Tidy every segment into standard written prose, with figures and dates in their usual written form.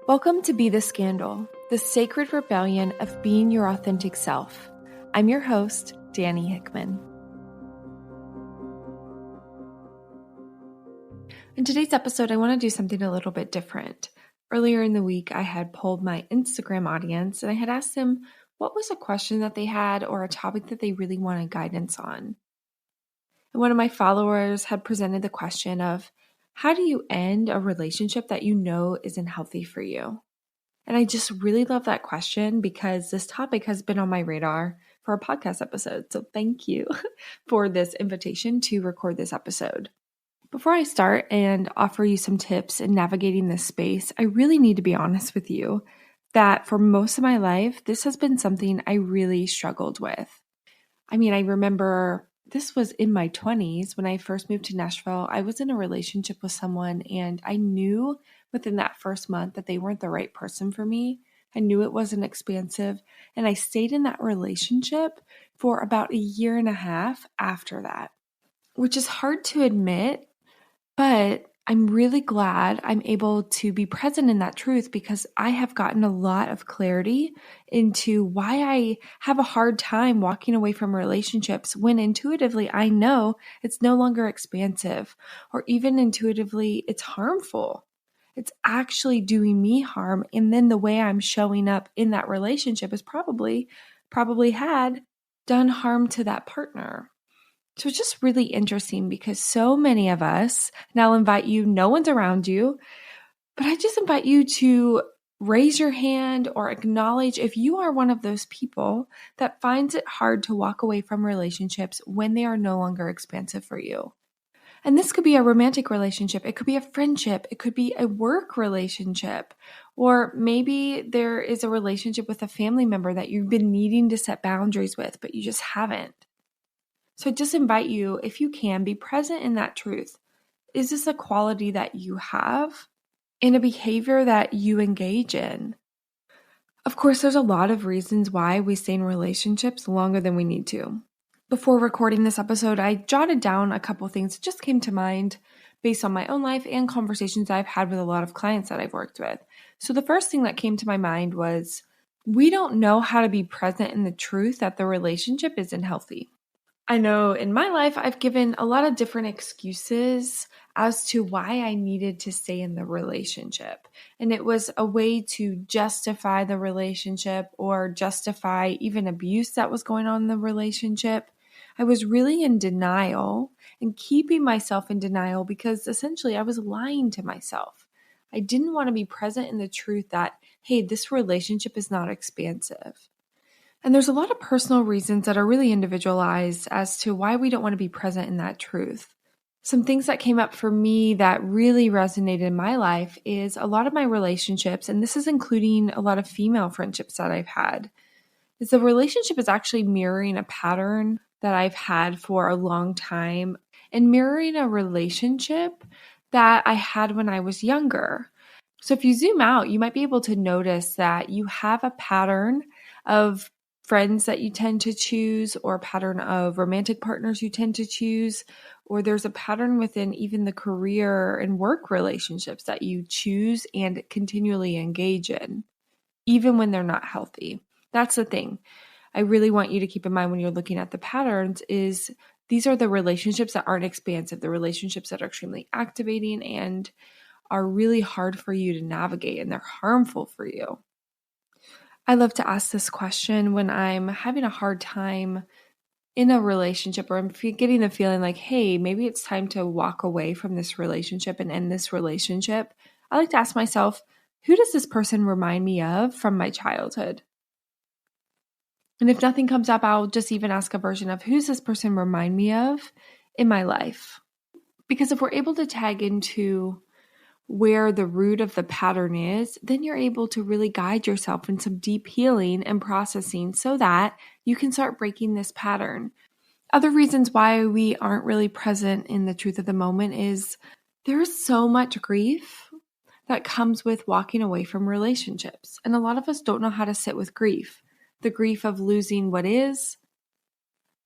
Welcome to Be the Scandal, the sacred rebellion of being your authentic self. I'm your host, Dani Hickman. In today's episode, I want to do something a little bit different. Earlier in the week, I had polled my Instagram audience and I had asked them what was a question that they had or a topic that they really wanted guidance on. And one of my followers had presented the question of, how do you end a relationship that you know isn't healthy for you? And I just really love that question because this topic has been on my radar for a podcast episode. So thank you for this invitation to record this episode. Before I start and offer you some tips in navigating this space, I really need to be honest with you that for most of my life, this has been something I really struggled with. I remember this was in my 20s when I first moved to Nashville. I was in a relationship with someone and I knew within that first month that they weren't the right person for me. I knew it wasn't expansive, and I stayed in that relationship for about a year and a half after that, which is hard to admit, but I'm really glad I'm able to be present in that truth because I have gotten a lot of clarity into why I have a hard time walking away from relationships when intuitively I know it's no longer expansive, or even intuitively it's harmful. It's actually doing me harm, and then the way I'm showing up in that relationship is probably had done harm to that partner. So it's just really interesting because so many of us, and I'll invite you, no one's around you, but I just invite you to raise your hand or acknowledge if you are one of those people that finds it hard to walk away from relationships when they are no longer expansive for you. And this could be a romantic relationship, it could be a friendship, it could be a work relationship, or maybe there is a relationship with a family member that you've been needing to set boundaries with, but you just haven't. So I just invite you, if you can, be present in that truth. Is this a quality that you have and a behavior that you engage in? Of course, there's a lot of reasons why we stay in relationships longer than we need to. Before recording this episode, I jotted down a couple things that just came to mind based on my own life and conversations I've had with a lot of clients that I've worked with. So the first thing that came to my mind was, we don't know how to be present in the truth that the relationship isn't healthy. I know in my life, I've given a lot of different excuses as to why I needed to stay in the relationship. And it was a way to justify the relationship or justify even abuse that was going on in the relationship. I was really in denial and keeping myself in denial because essentially I was lying to myself. I didn't want to be present in the truth that, hey, this relationship is not expansive. And there's a lot of personal reasons that are really individualized as to why we don't want to be present in that truth. Some things that came up for me that really resonated in my life is a lot of my relationships, and this is including a lot of female friendships that I've had, is the relationship is actually mirroring a pattern that I've had for a long time and mirroring a relationship that I had when I was younger. So if you zoom out, you might be able to notice that you have a pattern of friends that you tend to choose, or a pattern of romantic partners you tend to choose, or there's a pattern within even the career and work relationships that you choose and continually engage in, even when they're not healthy. That's the thing I really want you to keep in mind when you're looking at the patterns is these are the relationships that aren't expansive, the relationships that are extremely activating and are really hard for you to navigate, and they're harmful for you. I love to ask this question when I'm having a hard time in a relationship, or I'm getting the feeling like, hey, maybe it's time to walk away from this relationship and end this relationship. I like to ask myself, who does this person remind me of from my childhood? And if nothing comes up, I'll just even ask a version of, who's this person remind me of in my life? Because if we're able to tag into where the root of the pattern is, then you're able to really guide yourself in some deep healing and processing so that you can start breaking this pattern. Other reasons why we aren't really present in the truth of the moment is there is so much grief that comes with walking away from relationships. And a lot of us don't know how to sit with grief. The grief of losing what is,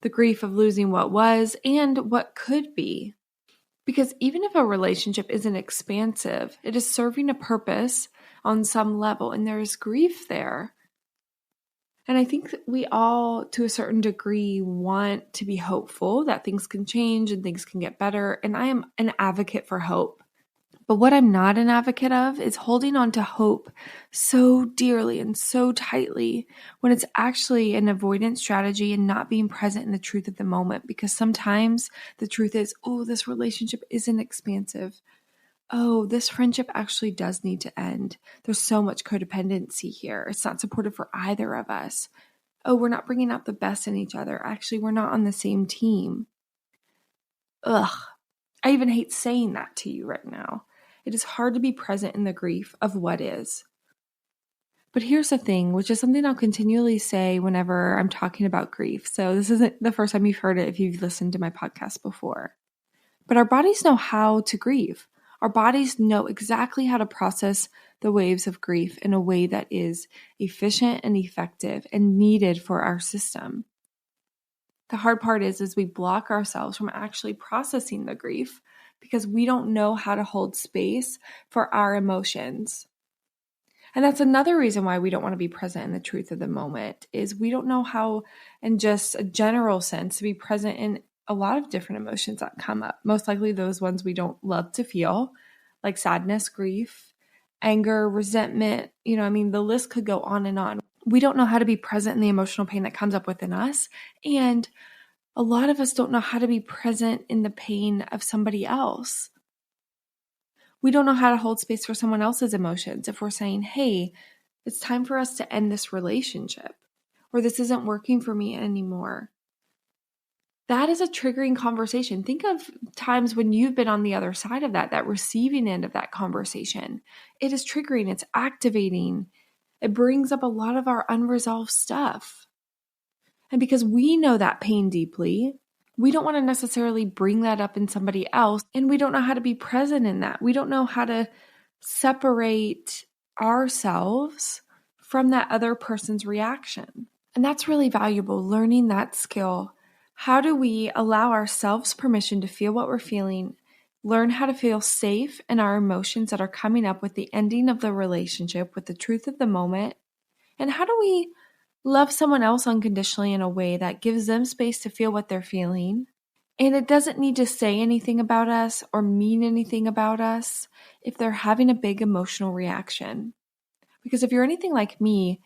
the grief of losing what was, and what could be. Because even if a relationship isn't expansive, it is serving a purpose on some level, and there is grief there. And I think that we all, to a certain degree, want to be hopeful that things can change and things can get better. And I am an advocate for hope. But what I'm not an advocate of is holding on to hope so dearly and so tightly when it's actually an avoidance strategy and not being present in the truth of the moment. Because sometimes the truth is, oh, this relationship isn't expansive. Oh, this friendship actually does need to end. There's so much codependency here. It's not supportive for either of us. Oh, we're not bringing out the best in each other. Actually, we're not on the same team. Ugh. I even hate saying that to you right now. It is hard to be present in the grief of what is. But here's the thing, which is something I'll continually say whenever I'm talking about grief. So this isn't the first time you've heard it if you've listened to my podcast before. But our bodies know how to grieve. Our bodies know exactly how to process the waves of grief in a way that is efficient and effective and needed for our system. The hard part is we block ourselves from actually processing the grief because we don't know how to hold space for our emotions. And that's another reason why we don't want to be present in the truth of the moment is we don't know how, in just a general sense, to be present in a lot of different emotions that come up. Most likely those ones we don't love to feel, like sadness, grief, anger, resentment. The list could go on and on. We don't know how to be present in the emotional pain that comes up within us. And a lot of us don't know how to be present in the pain of somebody else. We don't know how to hold space for someone else's emotions if we're saying, hey, it's time for us to end this relationship, or this isn't working for me anymore. That is a triggering conversation. Think of times when you've been on the other side of that receiving end of that conversation. It is triggering, it's activating. It brings up a lot of our unresolved stuff. And because we know that pain deeply, we don't want to necessarily bring that up in somebody else. And we don't know how to be present in that. We don't know how to separate ourselves from that other person's reaction. And that's really valuable, learning that skill. How do we allow ourselves permission to feel what we're feeling, learn how to feel safe in our emotions that are coming up with the ending of the relationship, with the truth of the moment? And how do we love someone else unconditionally in a way that gives them space to feel what they're feeling? And it doesn't need to say anything about us or mean anything about us if they're having a big emotional reaction. Because if you're anything like me,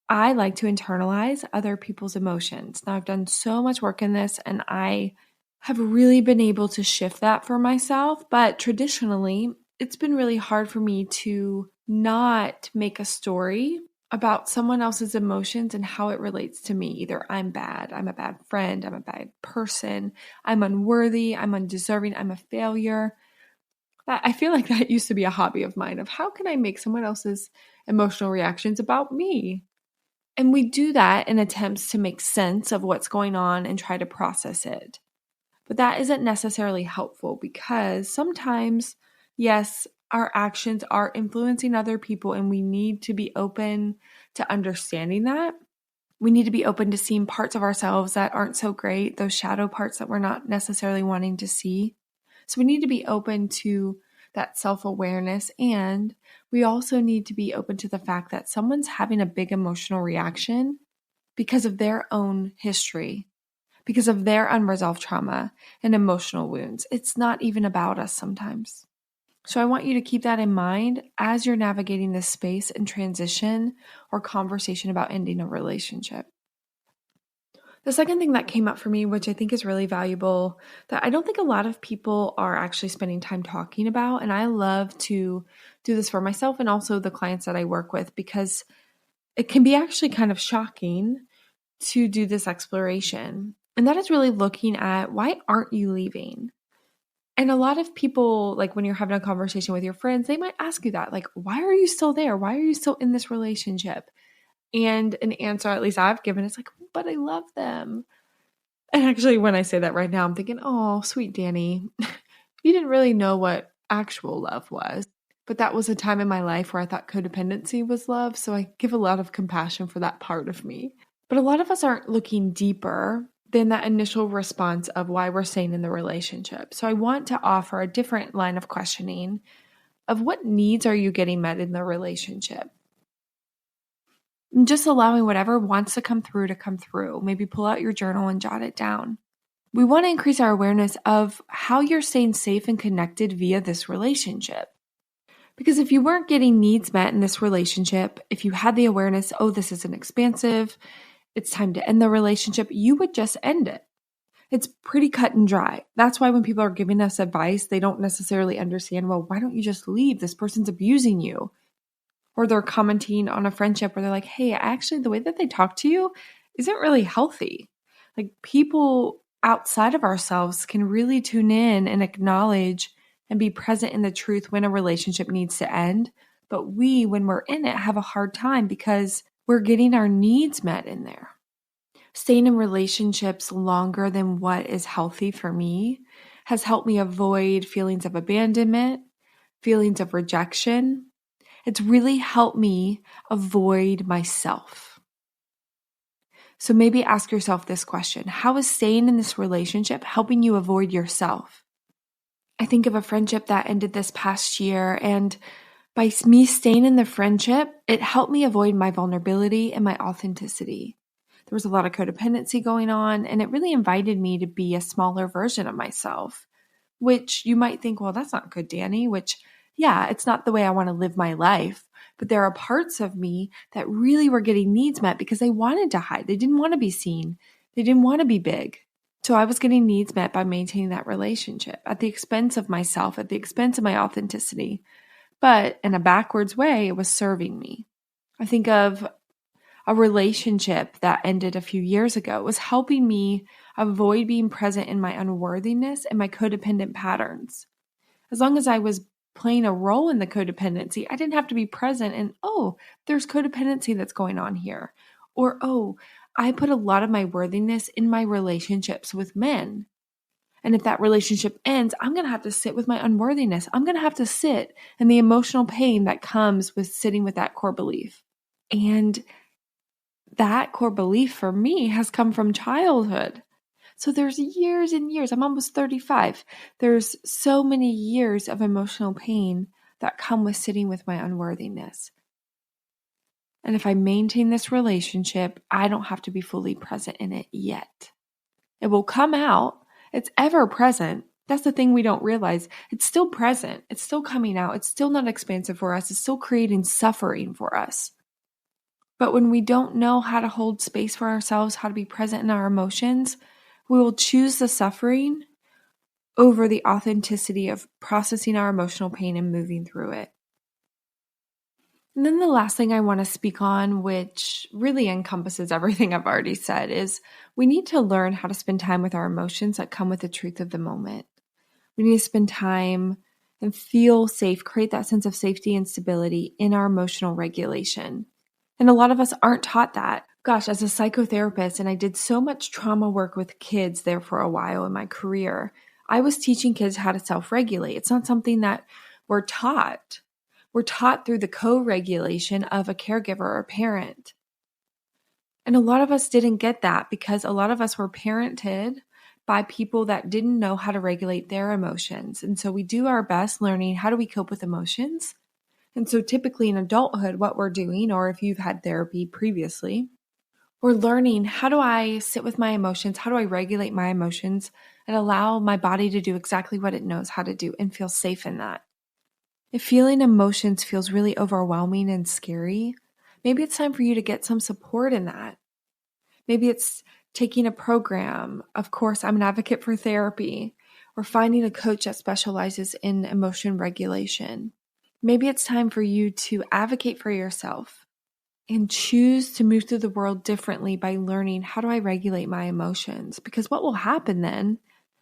I like to internalize other people's emotions. Now, I've done so much work in this, and I have really been able to shift that for myself. But traditionally, it's been really hard for me to not make a story about someone else's emotions and how it relates to me. Either I'm bad, I'm a bad friend, I'm a bad person, I'm unworthy, I'm undeserving, I'm a failure. I feel like that used to be a hobby of mine, of how can I make someone else's emotional reactions about me? And we do that in attempts to make sense of what's going on and try to process it. But that isn't necessarily helpful because sometimes, yes, our actions are influencing other people, and we need to be open to understanding that. We need to be open to seeing parts of ourselves that aren't so great, those shadow parts that we're not necessarily wanting to see. So we need to be open to that self-awareness, and we also need to be open to the fact that someone's having a big emotional reaction because of their own history, because of their unresolved trauma and emotional wounds. It's not even about us sometimes. So I want you to keep that in mind as you're navigating this space and transition or conversation about ending a relationship. The second thing that came up for me, which I think is really valuable, that I don't think a lot of people are actually spending time talking about, and I love to do this for myself and also the clients that I work with, because it can be actually kind of shocking to do this exploration. And that is really looking at, why aren't you leaving? And a lot of people, like when you're having a conversation with your friends, they might ask you that, like, why are you still there? Why are you still in this relationship? And an answer, at least I've given, is like, but I love them. And actually, when I say that right now, I'm thinking, oh, sweet Dani, you didn't really know what actual love was. But that was a time in my life where I thought codependency was love. So I give a lot of compassion for that part of me. But a lot of us aren't looking deeper than that initial response of why we're staying in the relationship. So I want to offer a different line of questioning of what needs are you getting met in the relationship. And just allowing whatever wants to come through. Maybe pull out your journal and jot it down. We want to increase our awareness of how you're staying safe and connected via this relationship. Because if you weren't getting needs met in this relationship, if you had the awareness, oh, this isn't expansive, it's time to end the relationship, you would just end it. It's pretty cut and dry. That's why when people are giving us advice, they don't necessarily understand, well, why don't you just leave? This person's abusing you. Or they're commenting on a friendship where they're like, hey, actually, the way that they talk to you isn't really healthy. Like, people outside of ourselves can really tune in and acknowledge and be present in the truth when a relationship needs to end. But we, when we're in it, have a hard time because we're getting our needs met in there. Staying in relationships longer than what is healthy for me has helped me avoid feelings of abandonment, feelings of rejection. It's really helped me avoid myself. So maybe ask yourself this question: how is staying in this relationship helping you avoid yourself? I think of a friendship that ended this past year, and by me staying in the friendship, it helped me avoid my vulnerability and my authenticity. There was a lot of codependency going on, and it really invited me to be a smaller version of myself, which you might think, well, that's not good, Dani, which, yeah, it's not the way I want to live my life. But there are parts of me that really were getting needs met because they wanted to hide. They didn't want to be seen. They didn't want to be big. So I was getting needs met by maintaining that relationship at the expense of myself, at the expense of my authenticity. But in a backwards way, it was serving me. I think of a relationship that ended a few years ago. It was helping me avoid being present in my unworthiness and my codependent patterns. As long as I was playing a role in the codependency, I didn't have to be present and, oh, there's codependency that's going on here. Or, oh, I put a lot of my worthiness in my relationships with men. And if that relationship ends, I'm going to have to sit with my unworthiness. I'm going to have to sit in the emotional pain that comes with sitting with that core belief. And that core belief for me has come from childhood. So there's years and years. I'm almost 35. There's so many years of emotional pain that come with sitting with my unworthiness. And if I maintain this relationship, I don't have to be fully present in it yet. It will come out. It's ever present. That's the thing we don't realize. It's still present. It's still coming out. It's still not expansive for us. It's still creating suffering for us. But when we don't know how to hold space for ourselves, how to be present in our emotions, we will choose the suffering over the authenticity of processing our emotional pain and moving through it. And then the last thing I want to speak on, which really encompasses everything I've already said, is we need to learn how to spend time with our emotions that come with the truth of the moment. We need to spend time and feel safe, create that sense of safety and stability in our emotional regulation. And a lot of us aren't taught that. Gosh, as a psychotherapist, and I did so much trauma work with kids there for a while in my career, I was teaching kids how to self-regulate. It's not something that we're taught. We're taught through the co-regulation of a caregiver or a parent. And a lot of us didn't get that because a lot of us were parented by people that didn't know how to regulate their emotions. And so we do our best learning how do we cope with emotions. And so typically in adulthood, what we're doing, or if you've had therapy previously, we're learning how do I sit with my emotions? How do I regulate my emotions and allow my body to do exactly what it knows how to do and feel safe in that? If feeling emotions feels really overwhelming and scary, maybe it's time for you to get some support in that. Maybe it's taking a program. Of course, I'm an advocate for therapy, or finding a coach that specializes in emotion regulation. Maybe it's time for you to advocate for yourself and choose to move through the world differently by learning how do I regulate my emotions? Because what will happen then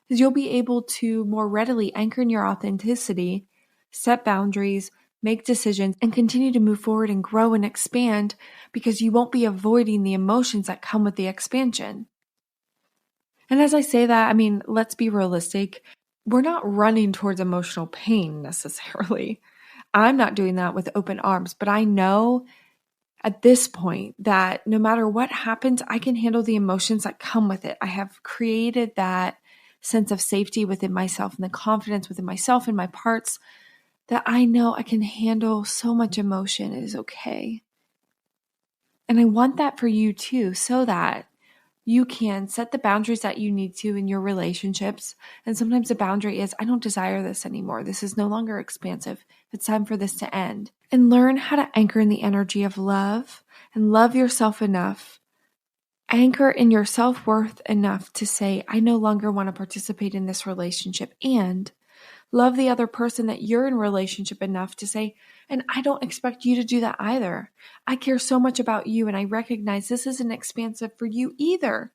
is you'll be able to more readily anchor in your authenticity, set boundaries, make decisions, and continue to move forward and grow and expand because you won't be avoiding the emotions that come with the expansion. And as I say that, I mean, let's be realistic. We're not running towards emotional pain necessarily. I'm not doing that with open arms, but I know at this point that no matter what happens, I can handle the emotions that come with it. I have created that sense of safety within myself and the confidence within myself and my parts that I know I can handle so much emotion. It is okay. And I want that for you too, so that you can set the boundaries that you need to in your relationships. And sometimes the boundary is, I don't desire this anymore. This is no longer expansive. It's time for this to end. And learn how to anchor in the energy of love and love yourself enough. Anchor in your self-worth enough to say, I no longer want to participate in this relationship, and love the other person that you're in relationship enough to say, and I don't expect you to do that either. I care so much about you, and I recognize this isn't expansive for you either.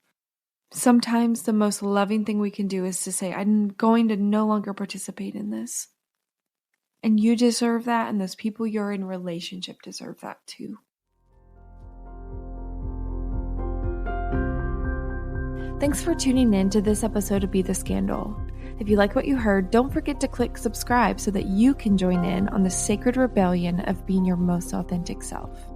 Sometimes the most loving thing we can do is to say, I'm going to no longer participate in this. And you deserve that, and those people you're in relationship deserve that too. Thanks for tuning in to this episode of Be the Scandal. If you like what you heard, don't forget to click subscribe so that you can join in on the sacred rebellion of being your most authentic self.